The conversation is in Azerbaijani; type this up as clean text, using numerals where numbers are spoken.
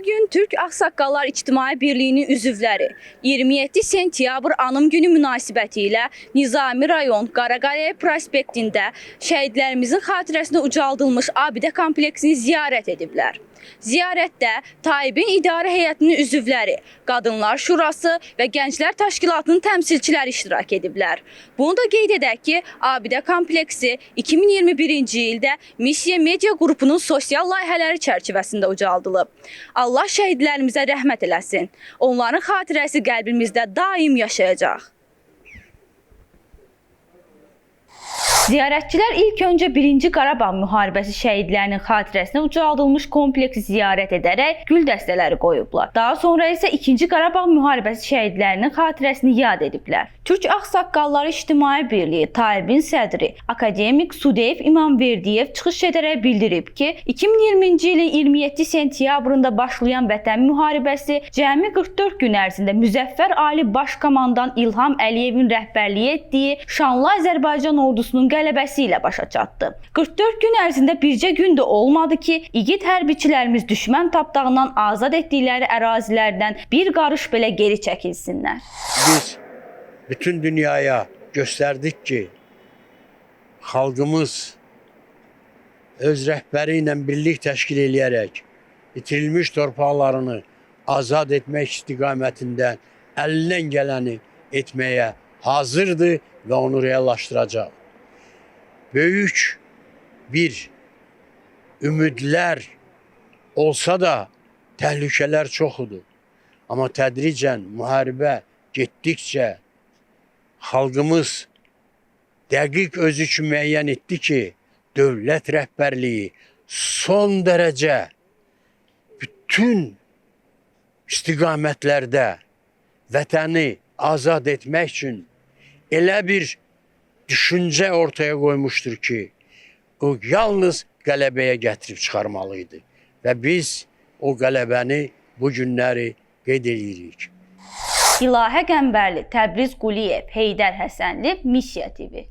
gün Türk Ağsaqqallar İctimai Birliyinin üzvləri 27 sentyabr Anım Günü münasibətilə Nizami rayon Qaraqaya prospektində şəhidlərimizin xatirəsinə ucaldılmış abidə kompleksini ziyarət ediblər. Ziyarətdə Taibin İdarə Heyətinin üzvləri, Qadınlar Şurası və Gənclər Təşkilatının təmsilçiləri iştirak ediblər. Bunu da qeyd edək ki, abidə kompleksi 2021-ci ildə Missiya Media qrupunun sosial layihələri çərçivəsində ucaldılıb. Allah şəhidlərimizə rəhmət eləsin. Onların xatirəsi qəlbimizdə daim yaşayacaq. Ziyarətçilər ilk öncə 1-ci Qarabağ müharibəsi şəhidlərinin xatirəsinə ucaldılmış kompleksi ziyarət edərək gül dəstələri qoyublar. Daha sonra isə 2-ci Qarabağ müharibəsi şəhidlərinin xatirəsini yad ediblər. Türk Ağsaqqalları İctimai Birliyi Taibin sədri akademik Sudeyev İmamverdiyev çıxış edərək bildirib ki, 2020-ci ilin 27 sentyabrında başlayan Vətən müharibəsi cəmi 44 gün ərzində Müzəffər Ali Baş Komandan İlham Əliyevin rəhbərliyi etdiyi şanlı Azərbaycan ordusunun qələbəsi ilə başa çatdı. 44 gün ərzində bircə gün də olmadı ki, igid hərbiçilərimiz düşmən tapdağından azad etdikləri ərazilərdən bir qarış belə geri çəkilsinlər. Biz bütün dünyaya göstərdik ki, xalqımız öz rəhbəri ilə birlik təşkil edərək itirilmiş torpaqlarını azad etmək istiqamətində əlindən gələni etməyə hazırdır və onu reallaşdıracaq. Böyük bir ümidlər olsa da təhlükələr çoxudur. Amma tədricən müharibə getdikcə xalqımız dəqiq özü üçün müəyyən etdi ki, dövlət rəhbərliyi son dərəcə bütün istiqamətlərdə vətəni azad etmək üçün elə bir düşüncə ortaya qoymuşdur ki, o yalnız qələbəyə gətirib çıxarmalıydı. Və biz o qələbəni bu günləri qeyd edirik. İlahə Qəmbərli, Təbriz Quliyev, Heydər Həsənli, Missiya TV.